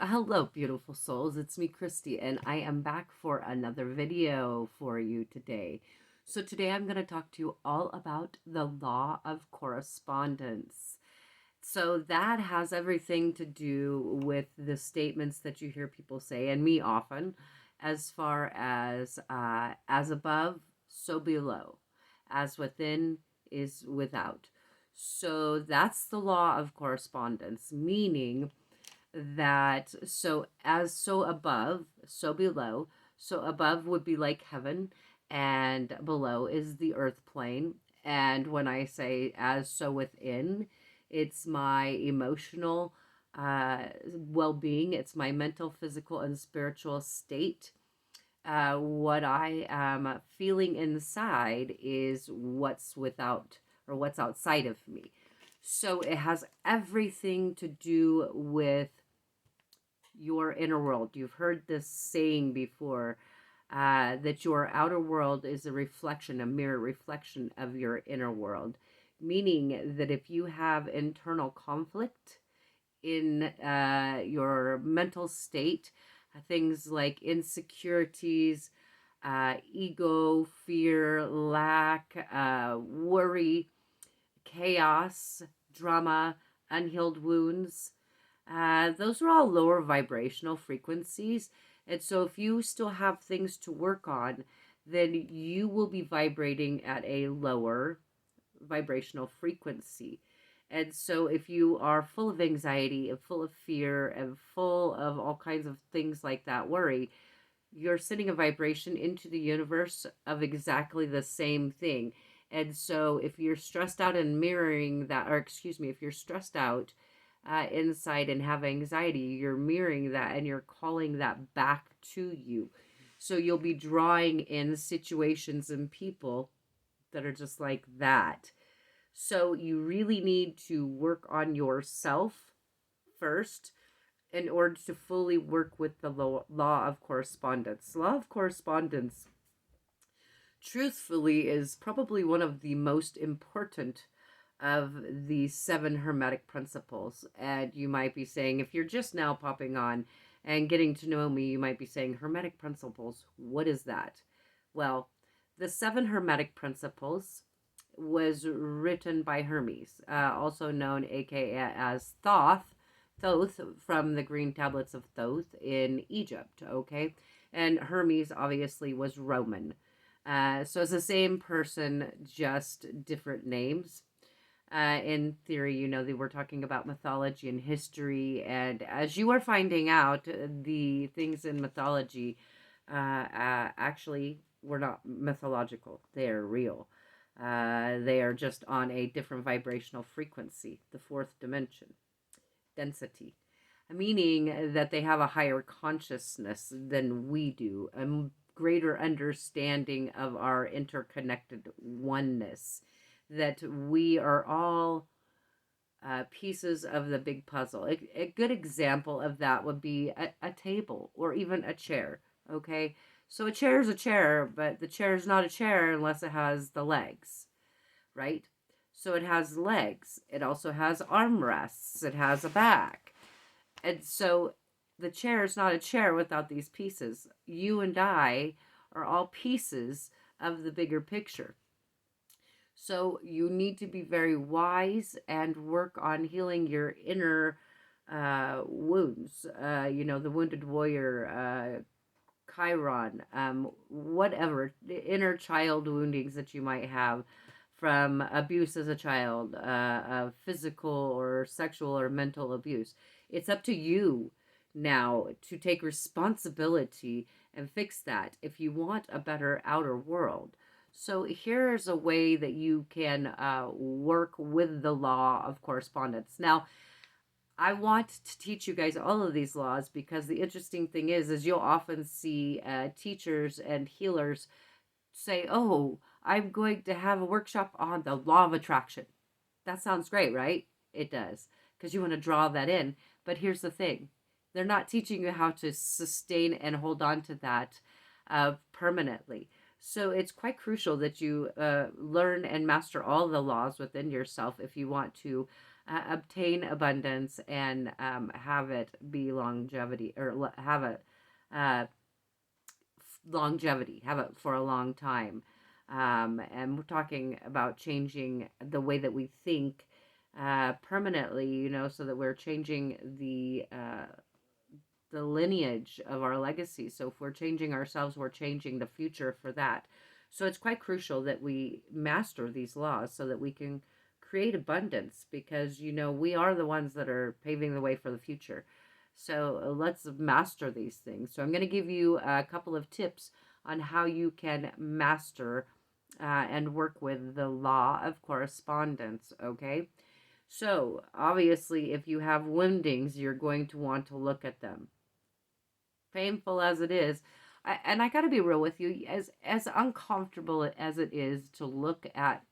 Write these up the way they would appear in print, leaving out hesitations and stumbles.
Hello, beautiful souls. It's me, Christy, and I am back for another video for you today. So, today I'm going to talk to you all about the law of correspondence. So, that has everything to do with the statements that you hear people say, and me often, as far as above, so below, as within is without. So, that's the law of correspondence, meaning that so above, so below. So above would be like heaven, and below is the earth plane. And when I say as so within, it's my emotional well-being, it's my mental, physical, and spiritual state. What I am feeling inside is what's without, or what's outside of me. So it has everything to do with your inner world. You've heard this saying before, that your outer world is a reflection, a mirror reflection of your inner world. Meaning that if you have internal conflict in your mental state, things like insecurities, ego, fear, lack, worry, chaos, drama, unhealed wounds, those are all lower vibrational frequencies. And so if you still have things to work on, then you will be vibrating at a lower vibrational frequency. And so if you are full of anxiety and full of fear and full of all kinds of things like that, worry, you're sending a vibration into the universe of exactly the same thing. And so if you're stressed out and mirroring that, or excuse me, if you're stressed out inside and have anxiety, you're mirroring that and you're calling that back to you. So you'll be drawing in situations and people that are just like that. So you really need to work on yourself first in order to fully work with the law of correspondence. Law of correspondence, truthfully, is probably one of the most important of the seven hermetic principles. And you might be saying, if you're just now popping on and getting to know me, you might be saying, hermetic principles, what is that? Well, the seven hermetic principles was written by Hermes, also known aka as Thoth, from the green tablets of Thoth in Egypt, okay? And Hermes obviously was Roman. So it's the same person, just different names. In theory, they were talking about mythology and history. And as you are finding out, the things in mythology actually were not mythological, they are real. They are just on a different vibrational frequency, the fourth dimension, density, meaning that they have a higher consciousness than we do, a greater understanding of our interconnected oneness, that we are all pieces of the big puzzle. A good example of that would be a table or even a chair, okay? So a chair is a chair, but the chair is not a chair unless it has the legs, right? So it has legs. It also has armrests. It has a back. And so the chair is not a chair without these pieces. You and I are all pieces of the bigger picture. So you need to be very wise and work on healing your inner wounds. The wounded warrior, Chiron, whatever, the inner child woundings that you might have from abuse as a child, physical or sexual or mental abuse. It's up to you now to take responsibility and fix that if you want a better outer world. So here's a way that you can work with the law of correspondence. Now, I want to teach you guys all of these laws because the interesting thing is you'll often see teachers and healers say, "Oh, I'm going to have a workshop on the law of attraction." That sounds great, right? It does, because you want to draw that in. But here's the thing: they're not teaching you how to sustain and hold on to that permanently. So it's quite crucial that you learn and master all the laws within yourself if you want to obtain abundance and have it be longevity, or have it uh, longevity, have it for a long time. And we're talking about changing the way that we think permanently, so that we're changing the lineage of our legacy. So if we're changing ourselves, we're changing the future for that. So it's quite crucial that we master these laws so that we can create abundance, because we are the ones that are paving the way for the future. So let's master these things. So I'm going to give you a couple of tips on how you can master and work with the law of correspondence. Okay. So obviously, if you have woundings, you're going to want to look at them, painful as it is. And I got to be real with you, as uncomfortable as it is to look at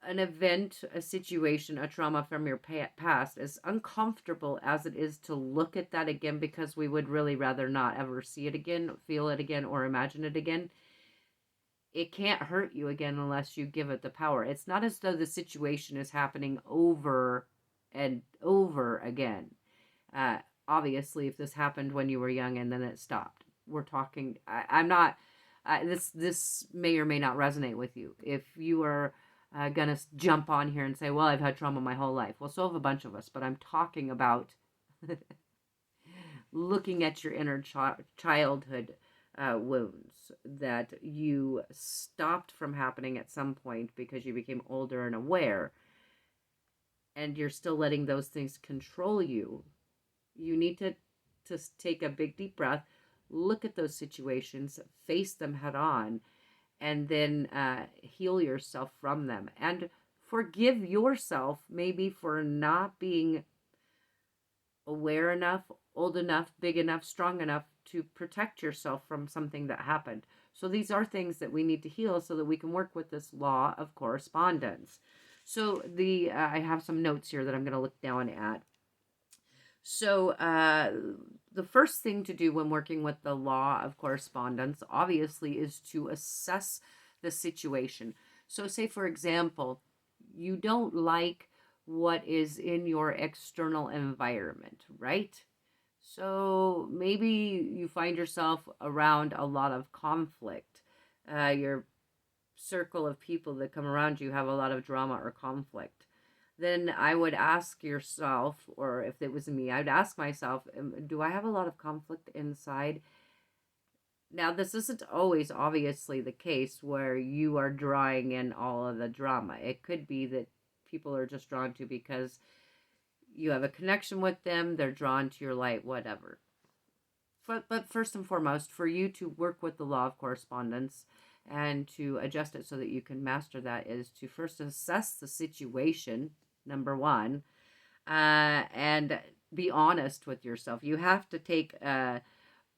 an event, a situation, a trauma from your past, as uncomfortable as it is to look at that again, because we would really rather not ever see it again, feel it again, or imagine it again. It can't hurt you again unless you give it the power. It's not as though the situation is happening over and over again. Uh, Obviously, if this happened when you were young and then it stopped, we're talking. I'm not. This may or may not resonate with you. If you are gonna jump on here and say, "Well, I've had trauma my whole life," well, so have a bunch of us. But I'm talking about looking at your inner childhood wounds that you stopped from happening at some point because you became older and aware, and you're still letting those things control you. You need to take a big deep breath, look at those situations, face them head on, and then heal yourself from them, and forgive yourself maybe for not being aware enough, old enough, big enough, strong enough to protect yourself from something that happened. So these are things that we need to heal so that we can work with this law of correspondence. So I have some notes here that I'm going to look down at. So the first thing to do when working with the law of correspondence, obviously, is to assess the situation. So say, for example, you don't like what is in your external environment, right? So maybe you find yourself around a lot of conflict. Your circle of people that come around you have a lot of drama or conflict. Then I would ask yourself, or if it was me, I'd ask myself, do I have a lot of conflict inside? Now, this isn't always obviously the case where you are drawing in all of the drama. It could be that people are just drawn to because you have a connection with them, they're drawn to your light, whatever. But first and foremost, for you to work with the law of correspondence and to adjust it so that you can master that, is to first assess the situation, number one, and be honest with yourself. You have to take